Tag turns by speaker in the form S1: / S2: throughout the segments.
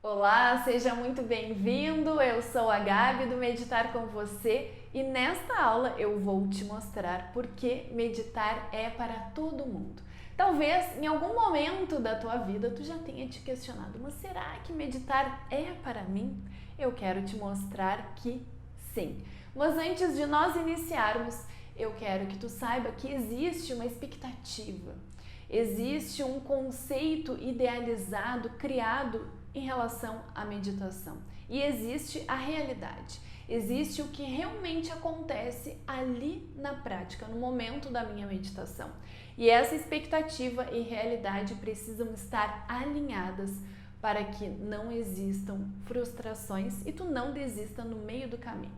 S1: Olá, seja muito bem-vindo. Eu sou a Gabi do Meditar com Você e nesta aula eu vou te mostrar por que meditar é para todo mundo. Talvez em algum momento da tua vida tu já tenha te questionado, mas será que meditar é para mim? Eu quero te mostrar que sim. Mas antes de nós iniciarmos, eu quero que tu saiba que existe uma expectativa. Existe um conceito idealizado, criado em relação à meditação. E existe a realidade. Existe o que realmente acontece ali na prática, no momento da minha meditação. E essa expectativa e realidade precisam estar alinhadas para que não existam frustrações e tu não desista no meio do caminho.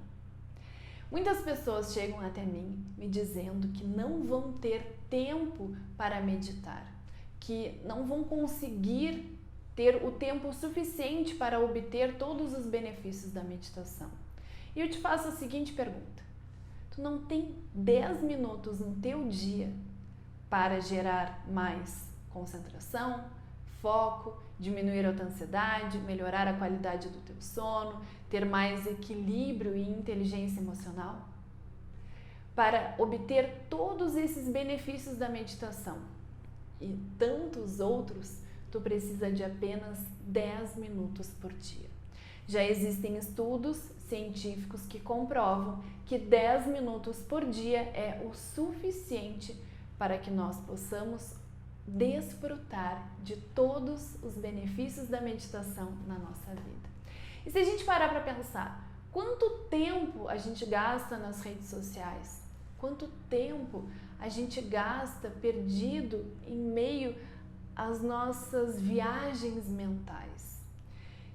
S1: Muitas pessoas chegam até mim me dizendo que não vão ter tempo para meditar, que não vão conseguir ter o tempo suficiente para obter todos os benefícios da meditação. E eu te faço a seguinte pergunta: tu não tem 10 minutos no teu dia para gerar mais concentração, foco, diminuir a tua ansiedade, melhorar a qualidade do teu sono, ter mais equilíbrio e inteligência emocional? Para obter todos esses benefícios da meditação e tantos outros, tu precisa de apenas 10 minutos por dia. Já existem estudos científicos que comprovam que 10 minutos por dia é o suficiente para que nós possamos desfrutar de todos os benefícios da meditação na nossa vida. E se a gente parar para pensar, quanto tempo a gente gasta nas redes sociais? Quanto tempo a gente gasta perdido em meio às nossas viagens mentais?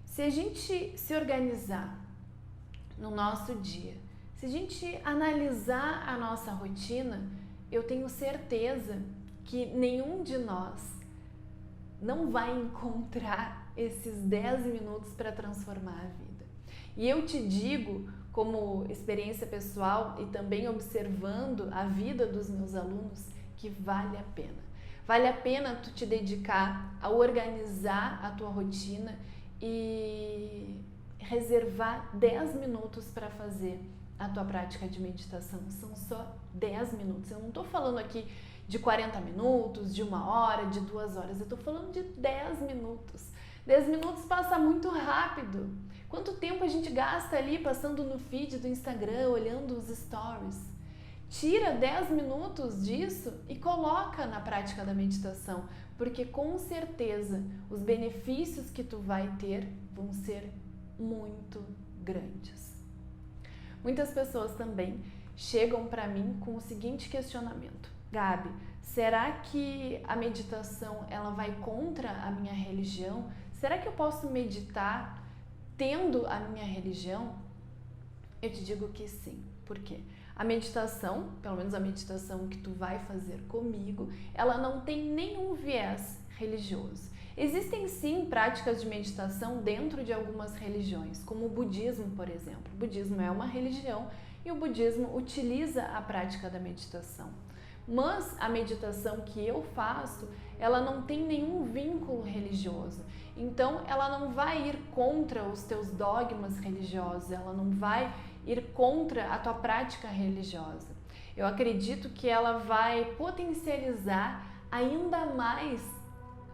S1: Se a gente se organizar no nosso dia, se a gente analisar a nossa rotina, eu tenho certeza que nenhum de nós não vai encontrar esses 10 minutos para transformar a vida. E eu te digo, como experiência pessoal e também observando a vida dos meus alunos, que vale a pena. Vale a pena tu te dedicar a organizar a tua rotina e reservar 10 minutos para fazer a tua prática de meditação. São só 10 minutos. Eu não estou falando aqui de 40 minutos, de 1 hora, de 2 horas. Eu estou falando de 10 minutos. 10 minutos passa muito rápido. Quanto tempo a gente gasta ali passando no feed do Instagram, olhando os stories? Tira 10 minutos disso e coloca na prática da meditação, porque com certeza os benefícios que tu vai ter vão ser muito grandes. Muitas pessoas também chegam para mim com o seguinte questionamento: Gabi, será que a meditação ela vai contra a minha religião? Será que eu posso meditar tendo a minha religião? Eu te digo que sim. Por quê? A meditação, pelo menos a meditação que tu vai fazer comigo, ela não tem nenhum viés religioso. Existem sim práticas de meditação dentro de algumas religiões, como o budismo, por exemplo. O budismo é uma religião e o budismo utiliza a prática da meditação. Mas a meditação que eu faço, ela não tem nenhum vínculo religioso. Então, ela não vai ir contra os teus dogmas religiosos, ela não vai ir contra a tua prática religiosa. Eu acredito que ela vai potencializar ainda mais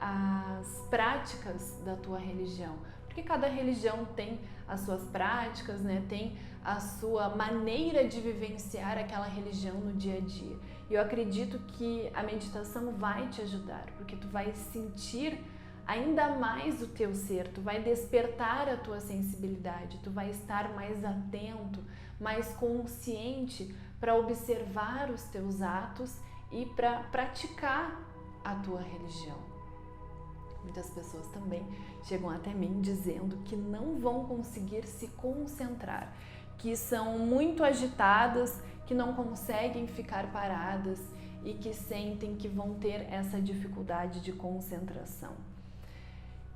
S1: as práticas da tua religião, porque cada religião tem as suas práticas, né? Tem a sua maneira de vivenciar aquela religião no dia a dia. E eu acredito que a meditação vai te ajudar, porque tu vai sentir ainda mais o teu ser, tu vai despertar a tua sensibilidade, tu vai estar mais atento, mais consciente para observar os teus atos e para praticar a tua religião. Muitas pessoas também chegam até mim dizendo que não vão conseguir se concentrar, que são muito agitadas, que não conseguem ficar paradas e que sentem que vão ter essa dificuldade de concentração.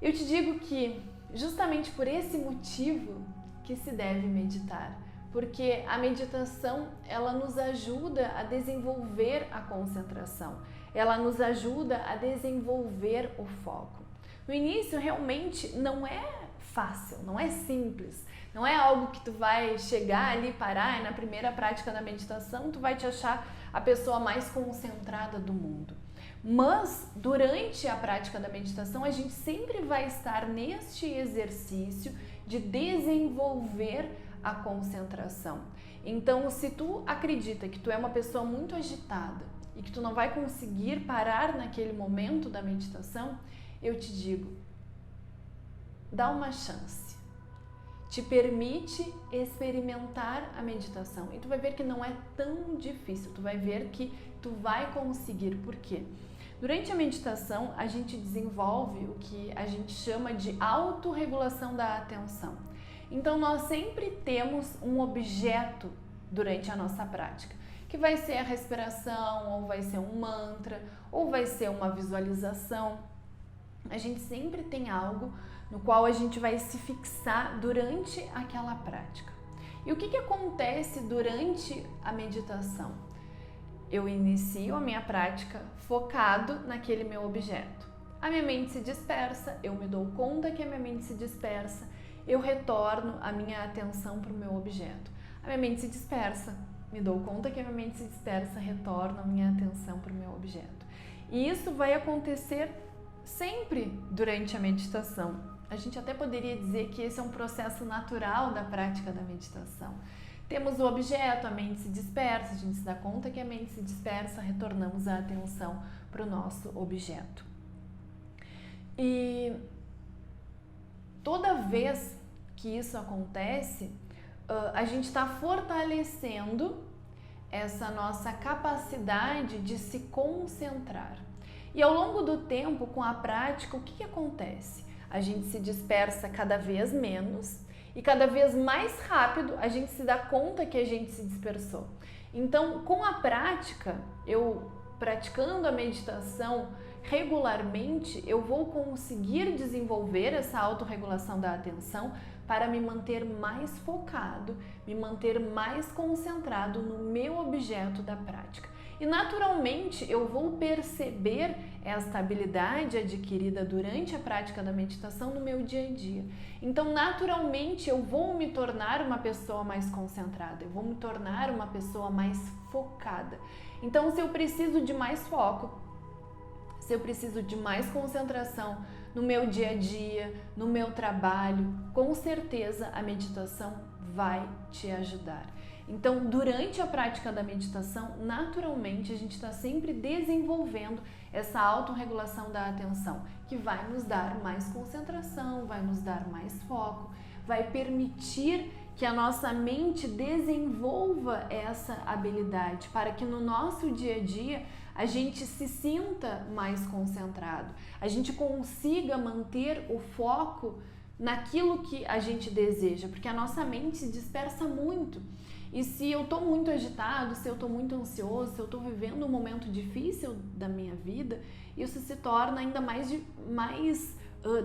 S1: Eu te digo que justamente por esse motivo que se deve meditar, porque a meditação ela nos ajuda a desenvolver a concentração, ela nos ajuda a desenvolver o foco. No início realmente não é fácil, não é simples. Não é algo que tu vai chegar ali, parar e na primeira prática da meditação tu vai te achar a pessoa mais concentrada do mundo. Mas durante a prática da meditação a gente sempre vai estar neste exercício de desenvolver a concentração. Então, se tu acredita que tu é uma pessoa muito agitada e que tu não vai conseguir parar naquele momento da meditação, eu te digo, dá uma chance. Te permite experimentar a meditação e tu vai ver que não é tão difícil, tu vai ver que tu vai conseguir. Por quê? Durante a meditação, a gente desenvolve o que a gente chama de autorregulação da atenção. Então, nós sempre temos um objeto durante a nossa prática, que vai ser a respiração, ou vai ser um mantra, ou vai ser uma visualização. A gente sempre tem algo no qual a gente vai se fixar durante aquela prática. E o que acontece durante a meditação? Eu inicio a minha prática focado naquele meu objeto. A minha mente se dispersa, eu me dou conta que a minha mente se dispersa, eu retorno a minha atenção para o meu objeto. A minha mente se dispersa, me dou conta que a minha mente se dispersa, retorno a minha atenção para o meu objeto. E isso vai acontecer sempre durante a meditação. A gente até poderia dizer que esse é um processo natural da prática da meditação. Temos o objeto, a mente se dispersa, a gente se dá conta que a mente se dispersa, retornamos a atenção para o nosso objeto. E toda vez que isso acontece, a gente está fortalecendo essa nossa capacidade de se concentrar. E ao longo do tempo, com a prática, o que acontece? A gente se dispersa cada vez menos e cada vez mais rápido a gente se dá conta que a gente se dispersou. Então, com a prática, eu praticando a meditação regularmente, eu vou conseguir desenvolver essa autorregulação da atenção para me manter mais focado, me manter mais concentrado no meu objeto da prática. E naturalmente eu vou perceber esta habilidade adquirida durante a prática da meditação no meu dia a dia. Então, naturalmente eu vou me tornar uma pessoa mais concentrada, eu vou me tornar uma pessoa mais focada. Então, se eu preciso de mais foco, se eu preciso de mais concentração no meu dia a dia, no meu trabalho, com certeza a meditação vai te ajudar. Então, durante a prática da meditação, naturalmente a gente está sempre desenvolvendo essa autorregulação da atenção, que vai nos dar mais concentração, vai nos dar mais foco, vai permitir que a nossa mente desenvolva essa habilidade para que no nosso dia a dia a gente se sinta mais concentrado, a gente consiga manter o foco naquilo que a gente deseja, porque a nossa mente se dispersa muito. E se eu estou muito agitado, se eu estou muito ansioso, se eu estou vivendo um momento difícil da minha vida, isso se torna ainda mais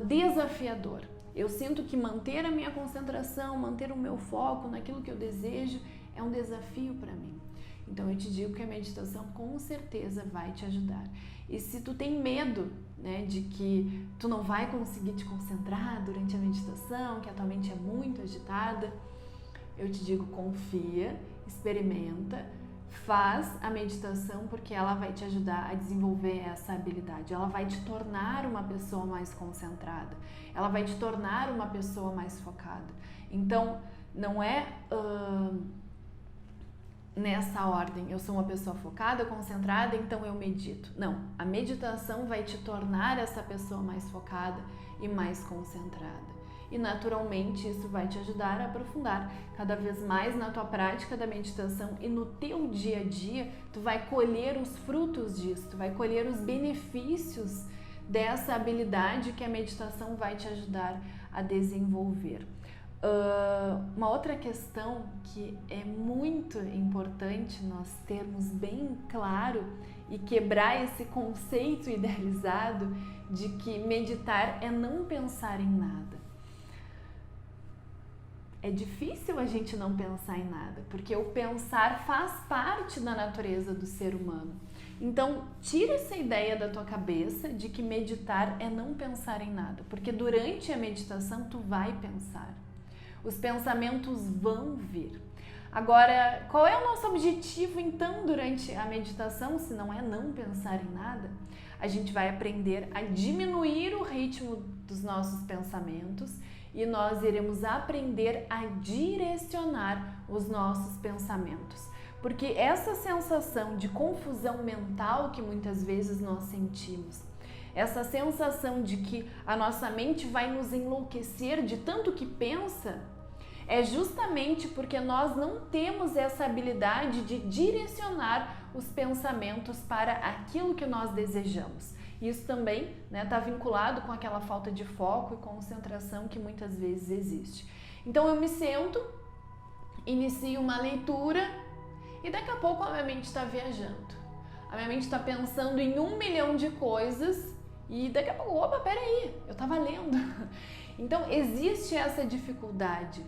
S1: desafiador. Eu sinto que manter a minha concentração, manter o meu foco naquilo que eu desejo é um desafio para mim. Então eu te digo que a meditação com certeza vai te ajudar. E se tu tem medo, né, de que tu não vai conseguir te concentrar durante a meditação, que a tua mente é muito agitada, eu te digo, confia, experimenta, faz a meditação porque ela vai te ajudar a desenvolver essa habilidade. Ela vai te tornar uma pessoa mais concentrada, ela vai te tornar uma pessoa mais focada. Então, não é nessa ordem, eu sou uma pessoa focada, concentrada, então eu medito. Não, a meditação vai te tornar essa pessoa mais focada e mais concentrada. E naturalmente isso vai te ajudar a aprofundar cada vez mais na tua prática da meditação e no teu dia a dia, tu vai colher os frutos disso, tu vai colher os benefícios dessa habilidade que a meditação vai te ajudar a desenvolver. Uma outra questão que é muito importante nós termos bem claro e quebrar esse conceito idealizado de que meditar é não pensar em nada. É difícil a gente não pensar em nada, porque o pensar faz parte da natureza do ser humano. Então, tira essa ideia da tua cabeça de que meditar é não pensar em nada, porque durante a meditação tu vai pensar. Os pensamentos vão vir. Agora, qual é o nosso objetivo então durante a meditação, se não é não pensar em nada? A gente vai aprender a diminuir o ritmo dos nossos pensamentos e nós iremos aprender a direcionar os nossos pensamentos. Porque essa sensação de confusão mental que muitas vezes nós sentimos, essa sensação de que a nossa mente vai nos enlouquecer de tanto que pensa, é justamente porque nós não temos essa habilidade de direcionar os pensamentos para aquilo que nós desejamos. Isso também está vinculado com aquela falta de foco e concentração que muitas vezes existe. Então eu me sento, inicio uma leitura e daqui a pouco a minha mente está viajando. A minha mente está pensando em 1 milhão de coisas e daqui a pouco, opa, peraí, eu estava lendo. Então existe essa dificuldade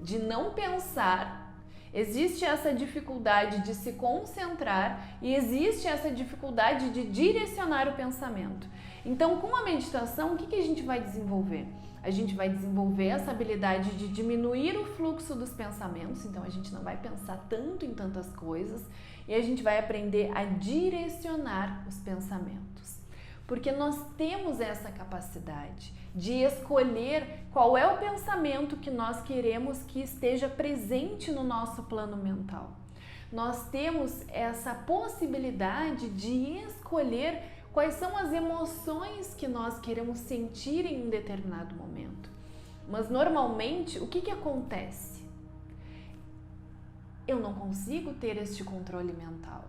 S1: de não pensar, existe essa dificuldade de se concentrar e existe essa dificuldade de direcionar o pensamento. Então, com a meditação, o que a gente vai desenvolver? A gente vai desenvolver essa habilidade de diminuir o fluxo dos pensamentos, então a gente não vai pensar tanto em tantas coisas e a gente vai aprender a direcionar os pensamentos. Porque nós temos essa capacidade de escolher qual é o pensamento que nós queremos que esteja presente no nosso plano mental. Nós temos essa possibilidade de escolher quais são as emoções que nós queremos sentir em um determinado momento. Mas normalmente, o que acontece? Eu não consigo ter este controle mental.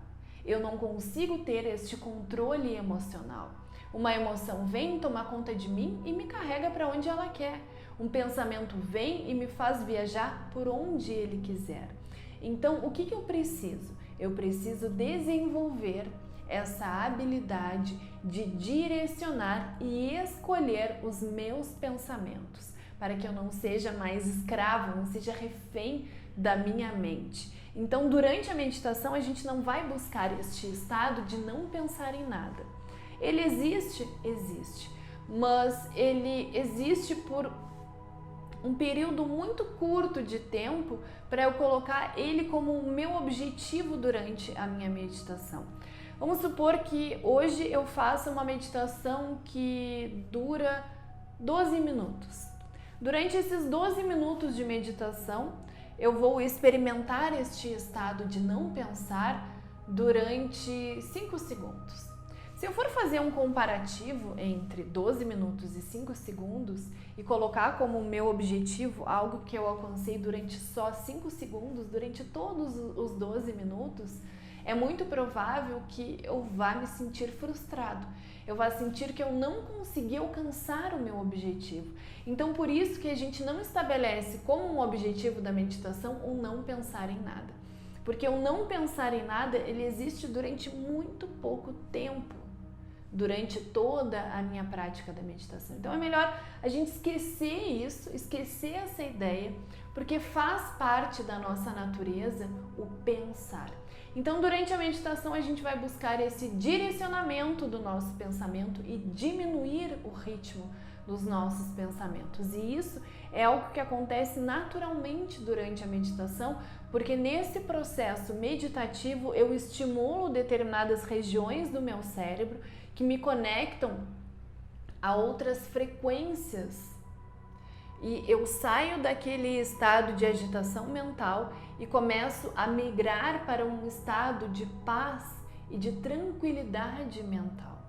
S1: Eu não consigo ter este controle emocional. Uma emoção vem tomar conta de mim e me carrega para onde ela quer. Um pensamento vem e me faz viajar por onde ele quiser. Então, o que eu preciso? Eu preciso desenvolver essa habilidade de direcionar e escolher os meus pensamentos, para que eu não seja mais escravo, não seja refém da minha mente. Então, durante a meditação, a gente não vai buscar este estado de não pensar em nada. Ele existe? Existe, mas ele existe por um período muito curto de tempo para eu colocar ele como o meu objetivo durante a minha meditação. Vamos supor que hoje eu faça uma meditação que dura 12 minutos. Durante esses 12 minutos de meditação, eu vou experimentar este estado de não pensar durante 5 segundos. Se eu for fazer um comparativo entre 12 minutos e 5 segundos e colocar como meu objetivo algo que eu alcancei durante só 5 segundos, durante todos os 12 minutos, é muito provável que eu vá me sentir frustrado. Eu vá sentir que eu não consegui alcançar o meu objetivo. Então, por isso que a gente não estabelece como um objetivo da meditação o não pensar em nada. Porque o não pensar em nada, ele existe durante muito pouco tempo, durante toda a minha prática da meditação. Então é melhor a gente esquecer isso, esquecer essa ideia, porque faz parte da nossa natureza o pensar. Então durante a meditação a gente vai buscar esse direcionamento do nosso pensamento e diminuir o ritmo dos nossos pensamentos. E isso é algo que acontece naturalmente durante a meditação, porque nesse processo meditativo eu estimulo determinadas regiões do meu cérebro que me conectam a outras frequências e eu saio daquele estado de agitação mental e começo a migrar para um estado de paz e de tranquilidade mental.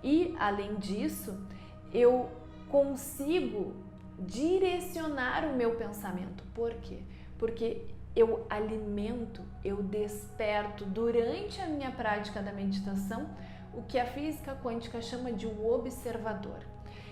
S1: E, além disso, eu consigo direcionar o meu pensamento. Por quê? Porque eu alimento, eu desperto durante a minha prática da meditação o que a física quântica chama de um observador.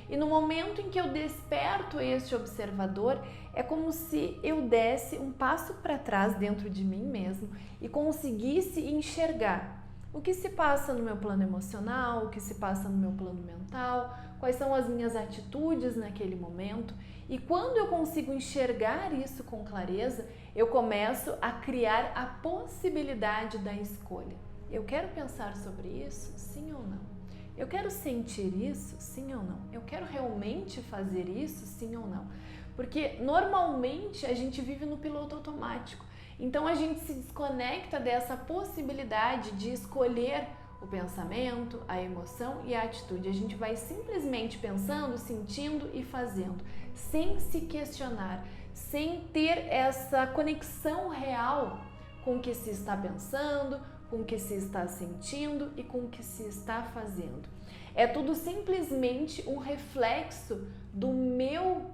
S1: E no momento em que eu desperto este observador, é como se eu desse um passo para trás dentro de mim mesmo e conseguisse enxergar o que se passa no meu plano emocional, o que se passa no meu plano mental, quais são as minhas atitudes naquele momento. E quando eu consigo enxergar isso com clareza, eu começo a criar a possibilidade da escolha. Eu quero pensar sobre isso? Sim ou não? Eu quero sentir isso? Sim ou não? Eu quero realmente fazer isso? Sim ou não? Porque normalmente a gente vive no piloto automático. Então a gente se desconecta dessa possibilidade de escolher o pensamento, a emoção e a atitude. A gente vai simplesmente pensando, sentindo e fazendo, sem se questionar, sem ter essa conexão real com o que se está pensando, com o que se está sentindo e com o que se está fazendo. É tudo simplesmente um reflexo do meu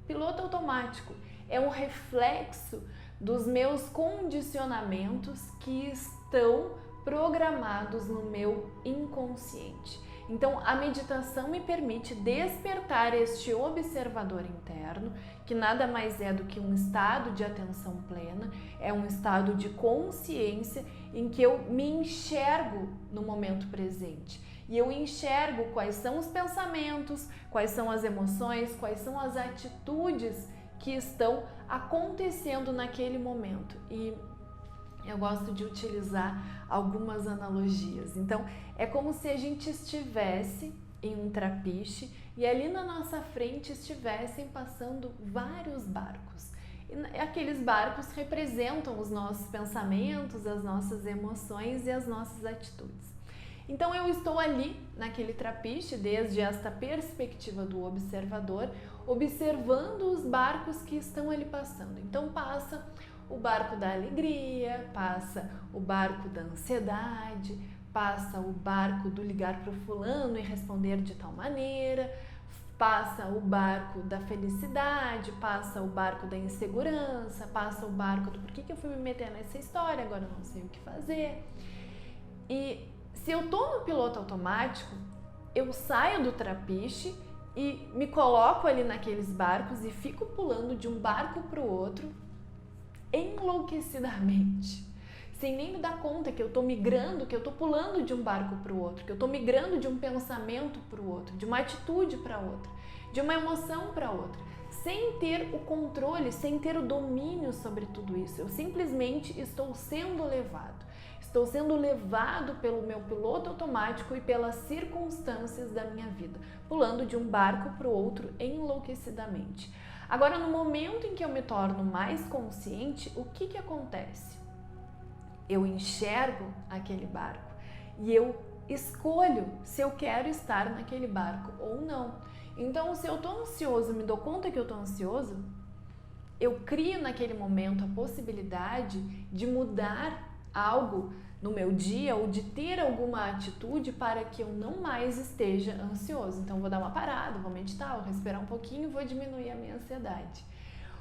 S1: piloto automático, é um reflexo dos meus condicionamentos que estão programados no meu inconsciente. Então, a meditação me permite despertar este observador interno, que nada mais é do que um estado de atenção plena, é um estado de consciência em que eu me enxergo no momento presente. E eu enxergo quais são os pensamentos, quais são as emoções, quais são as atitudes que estão acontecendo naquele momento. E eu gosto de utilizar algumas analogias. Então, é como se a gente estivesse em um trapiche e ali na nossa frente estivessem passando vários barcos. E aqueles barcos representam os nossos pensamentos, as nossas emoções e as nossas atitudes. Então, eu estou ali naquele trapiche, desde esta perspectiva do observador, observando os barcos que estão ali passando. Então, passa o barco da alegria, passa o barco da ansiedade, passa o barco do ligar para o fulano e responder de tal maneira, passa o barco da felicidade, passa o barco da insegurança, passa o barco do por que eu fui me meter nessa história, agora eu não sei o que fazer. E se eu estou no piloto automático, eu saio do trapiche e me coloco ali naqueles barcos e fico pulando de um barco para o outro enlouquecidamente, sem nem me dar conta que eu estou migrando, que eu estou pulando de um barco para o outro, que eu estou migrando de um pensamento para o outro, de uma atitude para outra, de uma emoção para outra, sem ter o controle, sem ter o domínio sobre tudo isso. Eu simplesmente estou sendo levado. Estou sendo levado pelo meu piloto automático e pelas circunstâncias da minha vida, pulando de um barco para o outro enlouquecidamente. Agora, no momento em que eu me torno mais consciente, o que acontece? Eu enxergo aquele barco e eu escolho se eu quero estar naquele barco ou não. Então, se eu estou ansioso, me dou conta que eu estou ansioso, eu crio naquele momento a possibilidade de mudar algo no meu dia ou de ter alguma atitude para que eu não mais esteja ansioso. Então, vou dar uma parada, vou meditar, vou respirar um pouquinho, vou diminuir a minha ansiedade.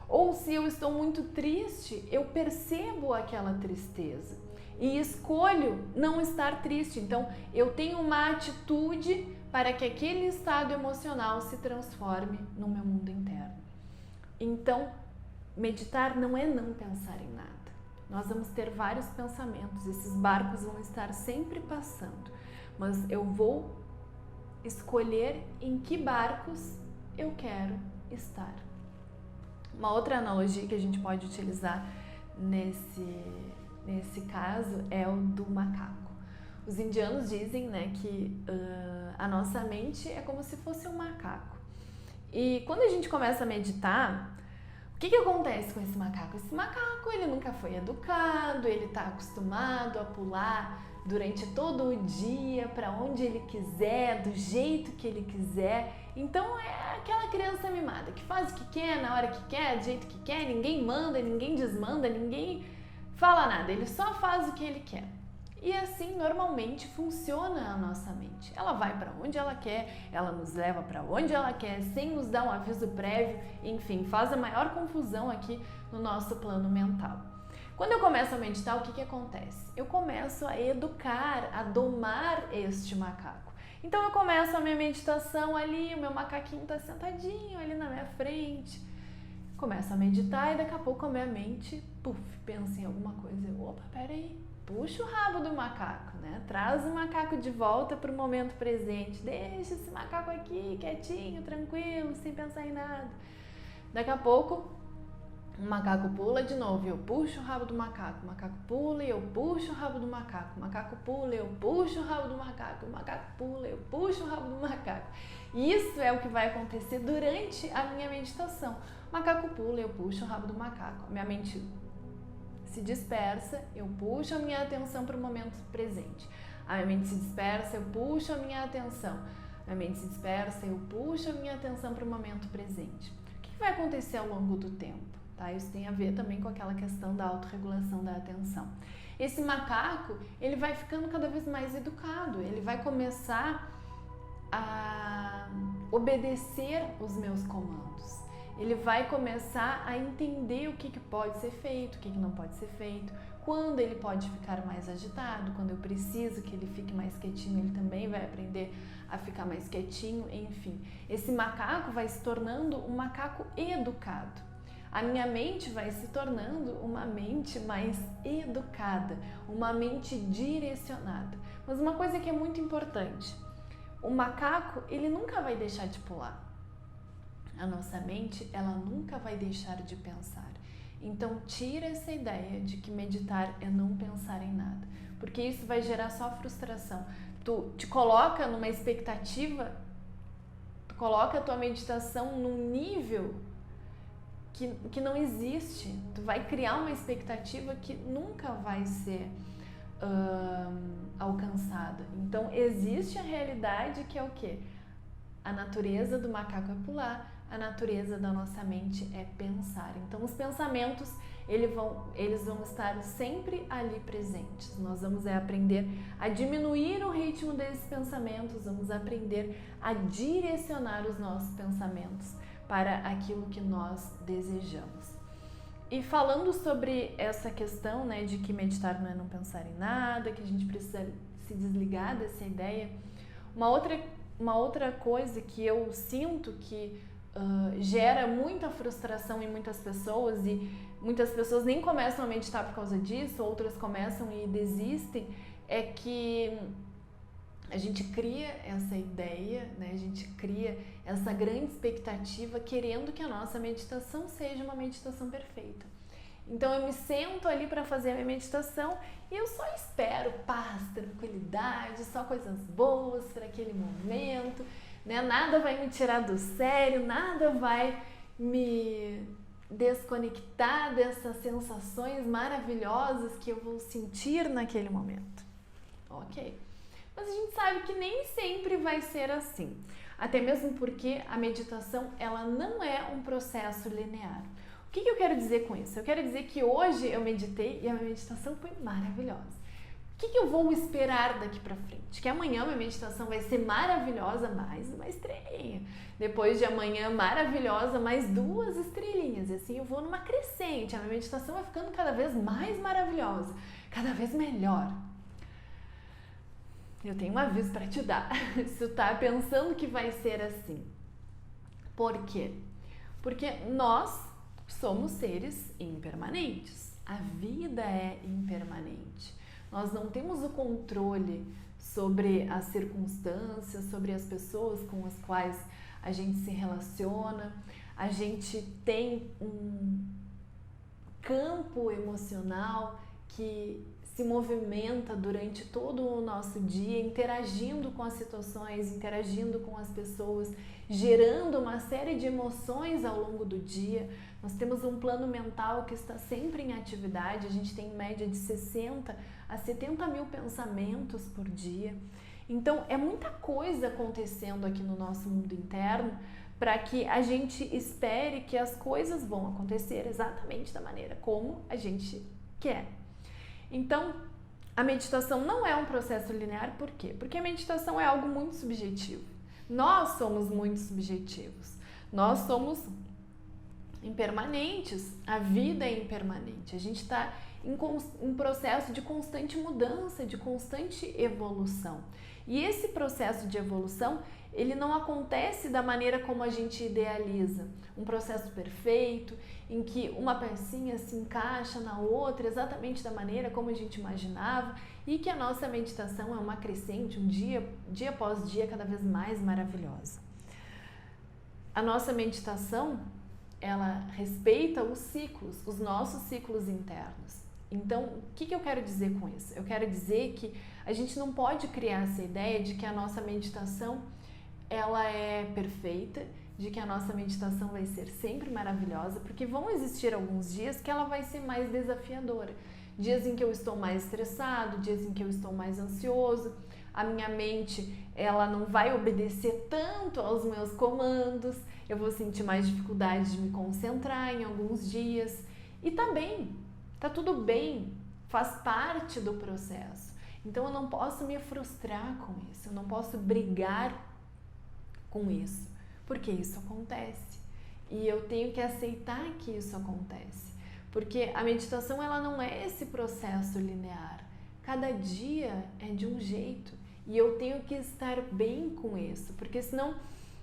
S1: Ou se eu estou muito triste, eu percebo aquela tristeza e escolho não estar triste. Então, eu tenho uma atitude para que aquele estado emocional se transforme no meu mundo interno. Então, meditar não é não pensar em nada. Nós vamos ter vários pensamentos, esses barcos vão estar sempre passando, mas eu vou escolher em que barcos eu quero estar. Uma outra analogia que a gente pode utilizar nesse caso é o do macaco. Os indianos dizem, né, que a nossa mente é como se fosse um macaco. E quando a gente começa a meditar, o que acontece com esse macaco? Esse macaco, ele nunca foi educado, ele está acostumado a pular durante todo o dia, para onde ele quiser, do jeito que ele quiser. Então é aquela criança mimada, que faz o que quer, na hora que quer, do jeito que quer, ninguém manda, ninguém desmanda, ninguém fala nada, ele só faz o que ele quer. E assim, normalmente, funciona a nossa mente. Ela vai para onde ela quer, ela nos leva para onde ela quer, sem nos dar um aviso prévio, enfim, faz a maior confusão aqui no nosso plano mental. Quando eu começo a meditar, o que acontece? Eu começo a educar, a domar este macaco. Então eu começo a minha meditação ali, o meu macaquinho está sentadinho ali na minha frente. Começo a meditar e daqui a pouco a minha mente, pensa em alguma coisa. Opa, peraí. Puxa o rabo do macaco, né? Traz o macaco de volta para o momento presente. Deixa esse macaco aqui, quietinho, tranquilo, sem pensar em nada. Daqui a pouco, O macaco pula de novo e eu puxo o rabo do macaco. O macaco pula e eu puxo o rabo do macaco. O macaco pula e eu puxo o rabo do macaco. O macaco pula e eu puxo o rabo do macaco. Isso é o que vai acontecer durante a minha meditação. O macaco pula e eu puxo o rabo do macaco. Minha mente se dispersa, eu puxo a minha atenção para o momento presente. A minha mente se dispersa, eu puxo a minha atenção. Minha mente se dispersa, eu puxo a minha atenção para o momento presente. O que vai acontecer ao longo do tempo? Tá? Isso tem a ver também com aquela questão da autorregulação da atenção. Esse macaco, ele vai ficando cada vez mais educado, ele vai começar a obedecer os meus comandos. Ele vai começar a entender o que pode ser feito, o que não pode ser feito, quando ele pode ficar mais agitado, quando eu preciso que ele fique mais quietinho, ele também vai aprender a ficar mais quietinho, enfim. Esse macaco vai se tornando um macaco educado. A minha mente vai se tornando uma mente mais educada, uma mente direcionada. Mas uma coisa que é muito importante, o macaco, ele nunca vai deixar de pular. A nossa mente, ela nunca vai deixar de pensar. Então, tira essa ideia de que meditar é não pensar em nada, porque isso vai gerar só frustração. Tu te coloca numa expectativa, tu coloca a tua meditação num nível que não existe. Tu vai criar uma expectativa que nunca vai ser alcançada. Então, existe a realidade que é o quê? A natureza do macaco é pular, a natureza da nossa mente é pensar. Então, os pensamentos, eles vão estar sempre ali presentes. Nós vamos aprender a diminuir o ritmo desses pensamentos, vamos aprender a direcionar os nossos pensamentos para aquilo que nós desejamos. E falando sobre essa questão, né, de que meditar não é não pensar em nada, que a gente precisa se desligar dessa ideia, uma outra coisa que eu sinto que gera muita frustração em muitas pessoas, e muitas pessoas nem começam a meditar por causa disso, outras começam e desistem, é que a gente cria essa ideia, né? A gente cria essa grande expectativa querendo que a nossa meditação seja uma meditação perfeita. Então eu me sento ali para fazer a minha meditação e eu só espero paz, tranquilidade, só coisas boas para aquele momento, né? Nada vai me tirar do sério, nada vai me desconectar dessas sensações maravilhosas que eu vou sentir naquele momento. Ok? Mas a gente sabe que nem sempre vai ser assim, até mesmo porque a meditação, ela não é um processo linear. O que eu quero dizer com isso? Eu quero dizer que hoje eu meditei e a minha meditação foi maravilhosa. O que eu vou esperar daqui pra frente? Que amanhã minha meditação vai ser maravilhosa, mais uma estrelinha. Depois de amanhã, maravilhosa, mais 2 estrelinhas. E assim eu vou numa crescente, a minha meditação vai ficando cada vez mais maravilhosa, cada vez melhor. Eu tenho um aviso para te dar, se tu tá pensando que vai ser assim. Por quê? Porque nós somos seres impermanentes. A vida é impermanente. Nós não temos o controle sobre as circunstâncias, sobre as pessoas com as quais a gente se relaciona. A gente tem um campo emocional que se movimenta durante todo o nosso dia, interagindo com as situações, interagindo com as pessoas, gerando uma série de emoções ao longo do dia. Nós temos um plano mental que está sempre em atividade, a gente tem em média de 60 a 70 mil pensamentos por dia. Então, é muita coisa acontecendo aqui no nosso mundo interno para que a gente espere que as coisas vão acontecer exatamente da maneira como a gente quer. Então, a meditação não é um processo linear, por quê? Porque a meditação é algo muito subjetivo. Nós somos muito subjetivos. Nós somos impermanentes. A vida é impermanente. A gente está em processo de constante mudança, de constante evolução. E esse processo de evolução, ele não acontece da maneira como a gente idealiza. Um processo perfeito, em que uma pecinha se encaixa na outra exatamente da maneira como a gente imaginava, e que a nossa meditação é uma crescente, um dia após dia, cada vez mais maravilhosa. A nossa meditação, ela respeita os ciclos, os nossos ciclos internos. Então, o que eu quero dizer com isso? Eu quero dizer que a gente não pode criar essa ideia de que a nossa meditação ela é perfeita, de que a nossa meditação vai ser sempre maravilhosa, porque vão existir alguns dias que ela vai ser mais desafiadora. Dias em que eu estou mais estressado, dias em que eu estou mais ansioso, a minha mente ela não vai obedecer tanto aos meus comandos, eu vou sentir mais dificuldade de me concentrar em alguns dias. E tá bem, tá tudo bem, faz parte do processo. Então eu não posso me frustrar com isso, eu não posso brigar com isso, porque isso acontece. E eu tenho que aceitar que isso acontece. Porque a meditação ela não é esse processo linear. Cada dia é de um jeito. E eu tenho que estar bem com isso, porque senão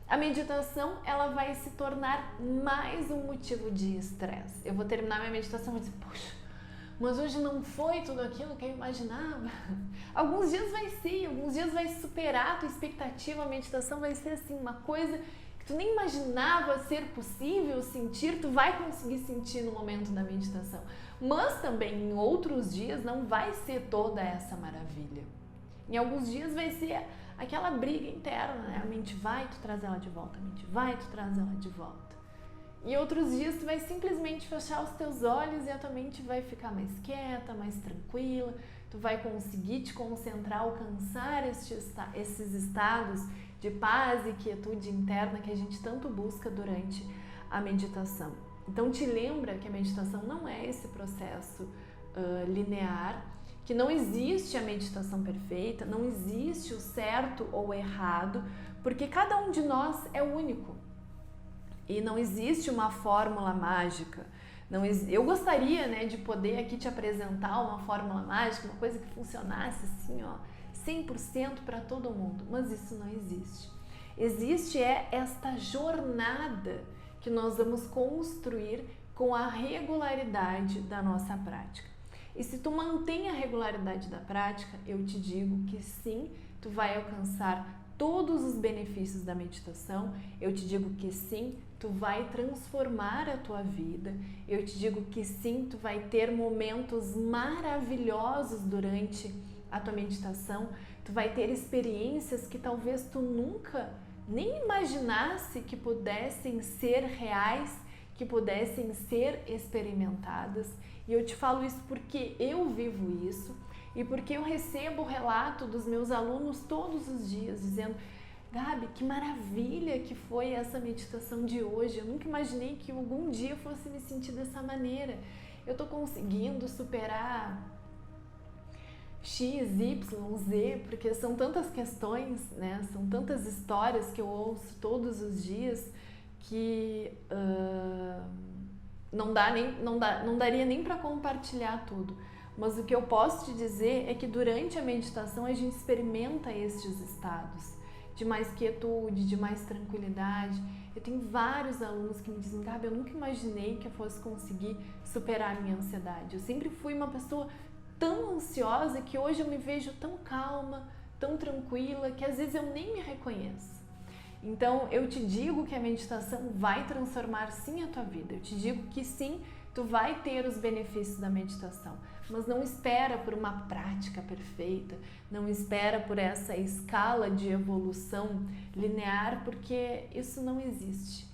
S1: a meditação ela vai se tornar mais um motivo de estresse. Eu vou terminar minha meditação e vou dizer, poxa, mas hoje não foi tudo aquilo que eu imaginava. Alguns dias vai ser, alguns dias vai superar a tua expectativa, a meditação vai ser assim, uma coisa que tu nem imaginava ser possível sentir, tu vai conseguir sentir no momento da meditação. Mas também em outros dias não vai ser toda essa maravilha. Em alguns dias vai ser aquela briga interna, né? A mente vai, tu traz ela de volta, a mente vai, tu traz ela de volta. E outros dias tu vai simplesmente fechar os teus olhos e a tua mente vai ficar mais quieta, mais tranquila, tu vai conseguir te concentrar, alcançar esses estados de paz e quietude interna que a gente tanto busca durante a meditação. Então te lembra que a meditação não é esse processo linear, que não existe a meditação perfeita, não existe o certo ou o errado, porque cada um de nós é único. E não existe uma fórmula mágica. Eu gostaria, né, de poder aqui te apresentar uma fórmula mágica, uma coisa que funcionasse assim, ó, 100% para todo mundo, mas isso não existe. Existe esta jornada que nós vamos construir com a regularidade da nossa prática. E se tu mantém a regularidade da prática, eu te digo que sim, tu vai alcançar todos os benefícios da meditação. Eu te digo que sim, tu vai transformar a tua vida. Eu te digo que sim, tu vai ter momentos maravilhosos durante a tua meditação. Tu vai ter experiências que talvez tu nunca nem imaginasse que pudessem ser reais, que pudessem ser experimentadas. E eu te falo isso porque eu vivo isso e porque eu recebo o relato dos meus alunos todos os dias dizendo: Gabi, que maravilha que foi essa meditação de hoje. Eu nunca imaginei que algum dia eu fosse me sentir dessa maneira. Eu tô conseguindo superar X, Y, Z, porque são tantas questões, né? São tantas histórias que eu ouço todos os dias que não daria nem para compartilhar tudo. Mas o que eu posso te dizer é que durante a meditação a gente experimenta estes estados de mais quietude, de mais tranquilidade. Eu tenho vários alunos que me dizem: Gabi, eu nunca imaginei que eu fosse conseguir superar a minha ansiedade. Eu sempre fui uma pessoa tão ansiosa que hoje eu me vejo tão calma, tão tranquila, que às vezes eu nem me reconheço. Então, eu te digo que a meditação vai transformar sim a tua vida. Eu te digo que sim, tu vai ter os benefícios da meditação. Mas não espera por uma prática perfeita, não espera por essa escala de evolução linear, porque isso não existe.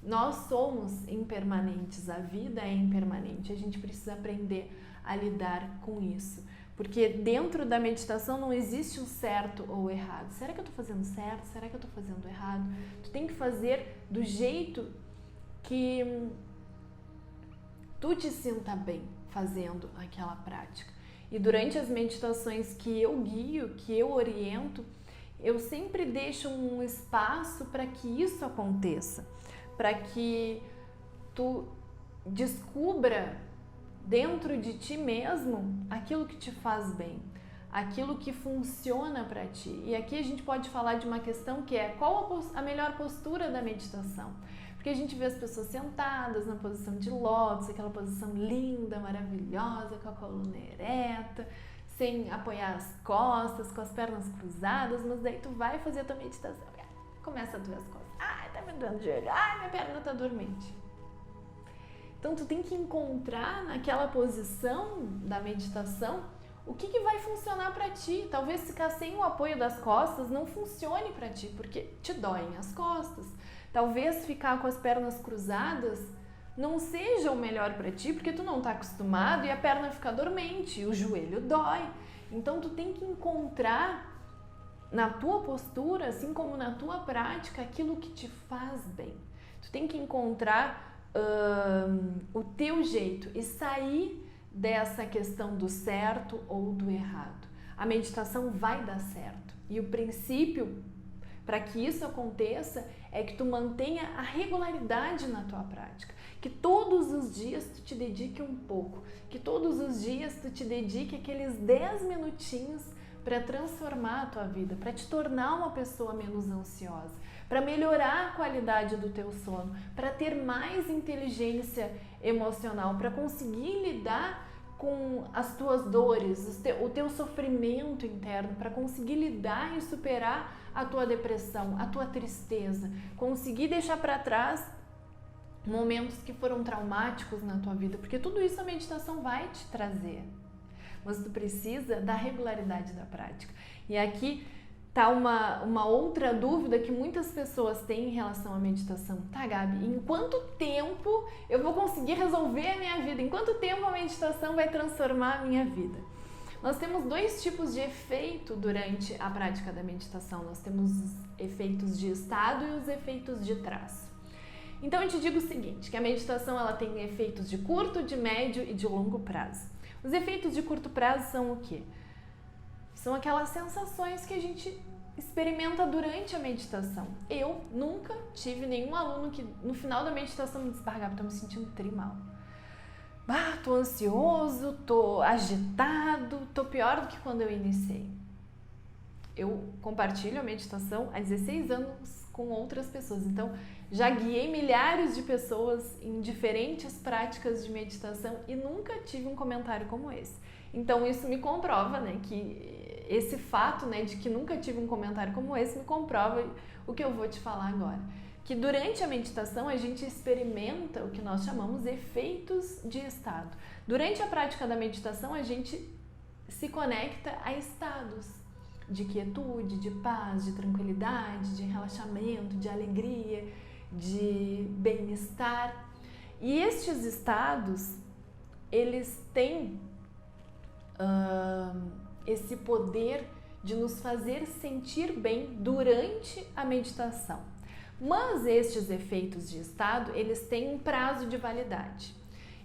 S1: Nós somos impermanentes, a vida é impermanente, a gente precisa aprender a lidar com isso. Porque dentro da meditação não existe o certo ou o errado. Será que eu estou fazendo certo? Será que eu estou fazendo errado? Tu tem que fazer do jeito que tu te sinta bem fazendo aquela prática. E durante as meditações que eu guio, que eu oriento, eu sempre deixo um espaço para que isso aconteça. Para que tu descubra dentro de ti mesmo aquilo que te faz bem, aquilo que funciona para ti. E aqui a gente pode falar de uma questão que é: qual a melhor postura da meditação? Porque a gente vê as pessoas sentadas na posição de lótus, aquela posição linda, maravilhosa, com a coluna ereta, sem apoiar as costas, com as pernas cruzadas, mas daí tu vai fazer a tua meditação, começa a doer as costas, ai, tá me dando de joelho, ai, minha perna tá dormente. Então tu tem que encontrar naquela posição da meditação o que vai funcionar para ti. Talvez ficar sem o apoio das costas não funcione para ti, porque te doem as costas. Talvez ficar com as pernas cruzadas não seja o melhor para ti, porque tu não está acostumado e a perna fica dormente, e o joelho dói. Então tu tem que encontrar na tua postura, assim como na tua prática, aquilo que te faz bem. Tu tem que encontrar o teu jeito e sair dessa questão do certo ou do errado. A meditação vai dar certo. E o princípio para que isso aconteça é que tu mantenha a regularidade na tua prática. Que todos os dias tu te dedique um pouco. Que todos os dias tu te dedique aqueles 10 minutinhos para transformar a tua vida, para te tornar uma pessoa menos ansiosa, para melhorar a qualidade do teu sono, para ter mais inteligência emocional, para conseguir lidar com as tuas dores, o teu sofrimento interno, para conseguir lidar e superar a tua depressão, a tua tristeza, conseguir deixar para trás momentos que foram traumáticos na tua vida, porque tudo isso a meditação vai te trazer. Mas tu precisa da regularidade da prática. E aqui tá uma outra dúvida que muitas pessoas têm em relação à meditação. Tá, Gabi, em quanto tempo eu vou conseguir resolver a minha vida? Em quanto tempo a meditação vai transformar a minha vida? Nós temos dois tipos de efeito durante a prática da meditação. Nós temos os efeitos de estado e os efeitos de traço. Então eu te digo o seguinte, que a meditação ela tem efeitos de curto, de médio e de longo prazo. Os efeitos de curto prazo são o quê? São aquelas sensações que a gente experimenta durante a meditação. Eu nunca tive nenhum aluno que no final da meditação me disse: Gabi, tô me sentindo mal. Tô ansioso, tô agitado, tô pior do que quando eu iniciei. Eu compartilho a meditação há 16 anos com outras pessoas, então já guiei milhares de pessoas em diferentes práticas de meditação e nunca tive um comentário como esse. Então isso me comprova, né, que esse fato, né, de que nunca tive um comentário como esse me comprova o que eu vou te falar agora. Que durante a meditação a gente experimenta o que nós chamamos efeitos de estado. Durante a prática da meditação a gente se conecta a estados de quietude, de paz, de tranquilidade, de relaxamento, de alegria, de bem-estar. E estes estados, eles têm esse poder de nos fazer sentir bem durante a meditação. Mas estes efeitos de estado, eles têm um prazo de validade.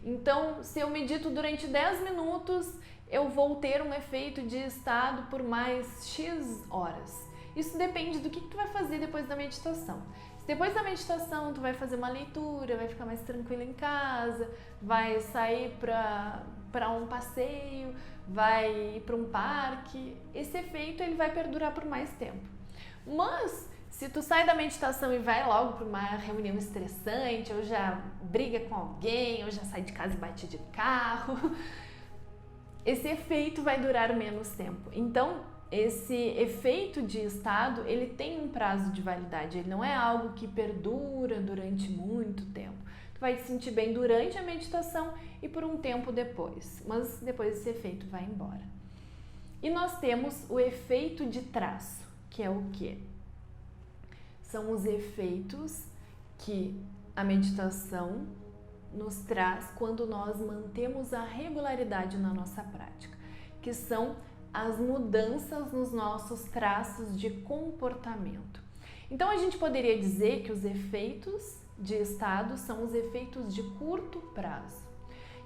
S1: Então, se eu medito durante 10 minutos, eu vou ter um efeito de estado por mais X horas. Isso depende do que tu vai fazer depois da meditação. Se depois da meditação tu vai fazer uma leitura, vai ficar mais tranquilo em casa, vai sair para um passeio, vai ir para um parque, esse efeito ele vai perdurar por mais tempo. Mas se tu sai da meditação e vai logo para uma reunião estressante, ou já briga com alguém, ou já sai de casa e bate de carro, esse efeito vai durar menos tempo. Então, esse efeito de estado, ele tem um prazo de validade, ele não é algo que perdura durante muito tempo. Tu vai te sentir bem durante a meditação e por um tempo depois, mas depois esse efeito vai embora. E nós temos o efeito de traço, que é o quê? São os efeitos que a meditação nos traz quando nós mantemos a regularidade na nossa prática, que são as mudanças nos nossos traços de comportamento. Então a gente poderia dizer que os efeitos de estado são os efeitos de curto prazo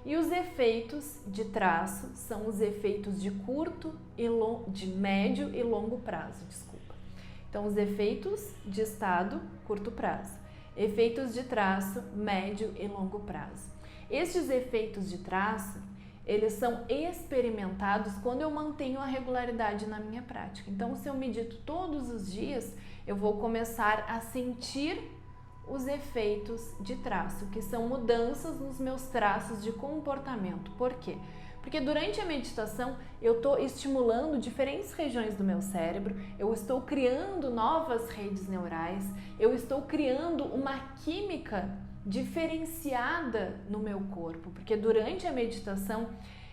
S1: e os efeitos de traço são os efeitos de curto e de médio e longo prazo, desculpa. Então os efeitos de estado, curto prazo, efeitos de traço, médio e longo prazo. Estes efeitos de traço, eles são experimentados quando eu mantenho a regularidade na minha prática. Então, se eu medito todos os dias, eu vou começar a sentir os efeitos de traço, que são mudanças nos meus traços de comportamento. Por quê? Porque durante a meditação eu estou estimulando diferentes regiões do meu cérebro, eu estou criando novas redes neurais, eu estou criando uma química diferenciada no meu corpo, porque durante a meditação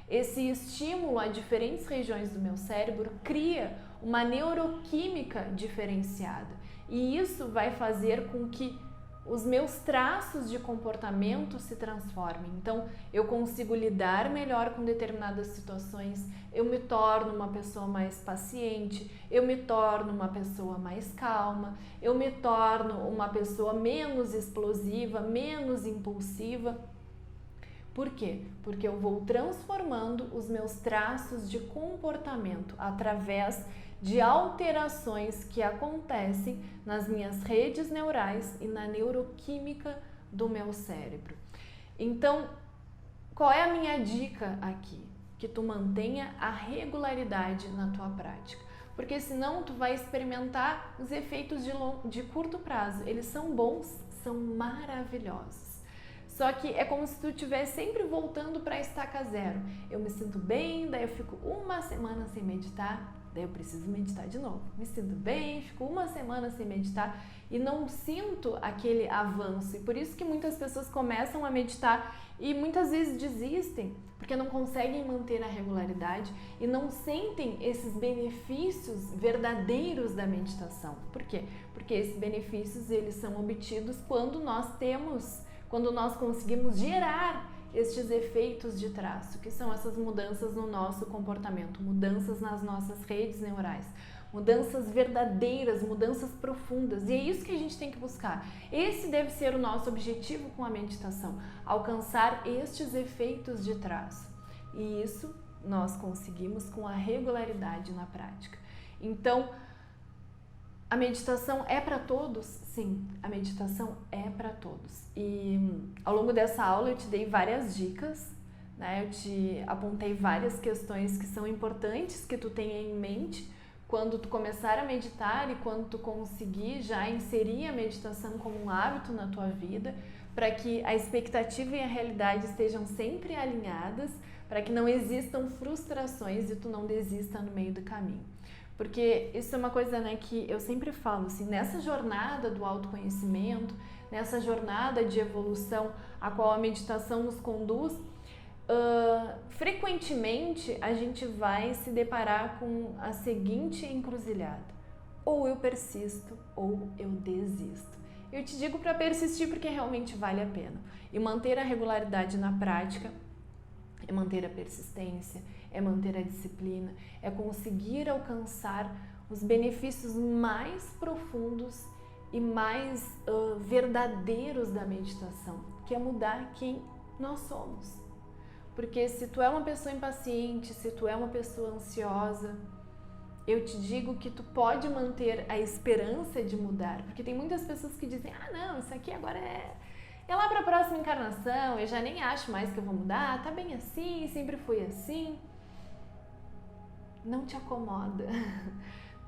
S1: esse estímulo a diferentes regiões do meu cérebro cria uma neuroquímica diferenciada e isso vai fazer com que os meus traços de comportamento se transformem. Então, eu consigo lidar melhor com determinadas situações, eu me torno uma pessoa mais paciente, eu me torno uma pessoa mais calma, eu me torno uma pessoa menos explosiva, menos impulsiva. Por quê? Porque eu vou transformando os meus traços de comportamento através de alterações que acontecem nas minhas redes neurais e na neuroquímica do meu cérebro. Então, qual é a minha dica aqui? Que tu mantenha a regularidade na tua prática, porque senão tu vai experimentar os efeitos de curto prazo. Eles são bons, são maravilhosos. Só que é como se tu estivesse sempre voltando para a estaca zero. Eu me sinto bem, daí eu fico uma semana sem meditar, daí eu preciso meditar de novo. Me sinto bem, fico uma semana sem meditar e não sinto aquele avanço. E por isso que muitas pessoas começam a meditar e muitas vezes desistem, porque não conseguem manter a regularidade e não sentem esses benefícios verdadeiros da meditação. Por quê? Porque esses benefícios eles são obtidos quando nós conseguimos gerar estes efeitos de traço, que são essas mudanças no nosso comportamento, mudanças nas nossas redes neurais, mudanças verdadeiras, mudanças profundas. E é isso que a gente tem que buscar. Esse deve ser o nosso objetivo com a meditação, alcançar estes efeitos de traço. E isso nós conseguimos com a regularidade na prática. Então, a meditação é para todos? Sim, a meditação é para todos. E ao longo dessa aula eu te dei várias dicas, né? Eu te apontei várias questões que são importantes que tu tenha em mente quando tu começar a meditar e quando tu conseguir já inserir a meditação como um hábito na tua vida, para que a expectativa e a realidade estejam sempre alinhadas, para que não existam frustrações e tu não desista no meio do caminho. Porque isso é uma coisa, né, que eu sempre falo, assim, nessa jornada do autoconhecimento, nessa jornada de evolução a qual a meditação nos conduz, frequentemente a gente vai se deparar com a seguinte encruzilhada: ou eu persisto ou eu desisto. Eu te digo para persistir porque realmente vale a pena. E manter a regularidade na prática é manter a persistência, é manter a disciplina, é conseguir alcançar os benefícios mais profundos e mais verdadeiros da meditação, que é mudar quem nós somos. Porque se tu é uma pessoa impaciente, se tu é uma pessoa ansiosa, eu te digo que tu pode manter a esperança de mudar, porque tem muitas pessoas que dizem: ah não, isso aqui agora é lá para a próxima encarnação, eu já nem acho mais que eu vou mudar, tá bem assim, sempre fui assim. Não te acomoda.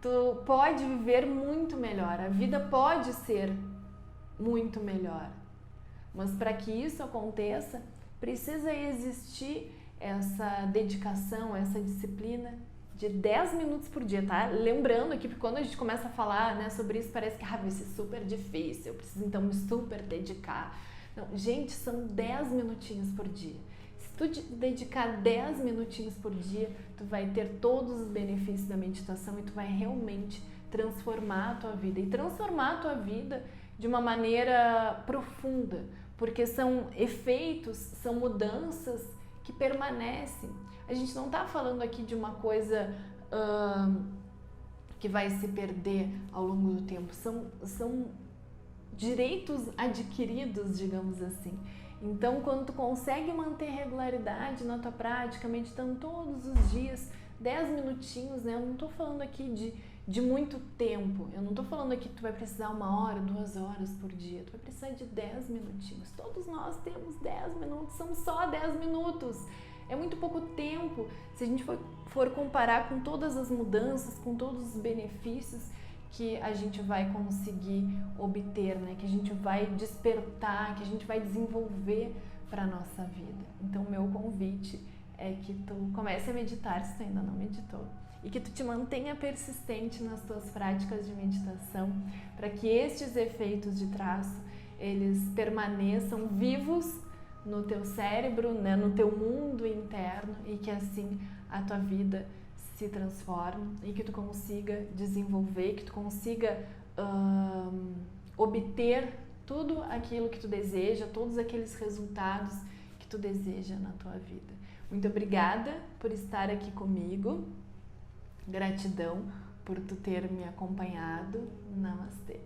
S1: Tu pode viver muito melhor, a vida pode ser muito melhor. Mas para que isso aconteça, precisa existir essa dedicação, essa disciplina de 10 minutos por dia, tá? Lembrando aqui, porque quando a gente começa a falar, né, sobre isso, parece que vai ser super difícil, eu preciso então me super dedicar. Não, gente, são 10 minutinhos por dia. Se tu te dedicar 10 minutinhos por dia, tu vai ter todos os benefícios da meditação e tu vai realmente transformar a tua vida. E transformar a tua vida de uma maneira profunda, porque são efeitos, são mudanças que permanecem. A gente não está falando aqui de uma coisa que vai se perder ao longo do tempo. São direitos adquiridos, digamos assim. Então, quando tu consegue manter regularidade na tua prática, meditando todos os dias, 10 minutinhos, né? Eu não estou falando aqui de muito tempo. Eu não estou falando aqui que tu vai precisar 1 hora, 2 horas por dia. Tu vai precisar de 10 minutinhos. Todos nós temos 10 minutos, são só 10 minutos. É muito pouco tempo se a gente for comparar com todas as mudanças, com todos os benefícios que a gente vai conseguir obter, né? Que a gente vai despertar, que a gente vai desenvolver para a nossa vida. Então, meu convite é que tu comece a meditar se tu ainda não meditou e que tu te mantenha persistente nas tuas práticas de meditação para que estes efeitos de traço eles permaneçam vivos no teu cérebro, né, no teu mundo interno, e que assim a tua vida se transforme e que tu consiga desenvolver, que tu consiga obter tudo aquilo que tu deseja, todos aqueles resultados que tu deseja na tua vida. Muito obrigada por estar aqui comigo. Gratidão por tu ter me acompanhado. Namastê.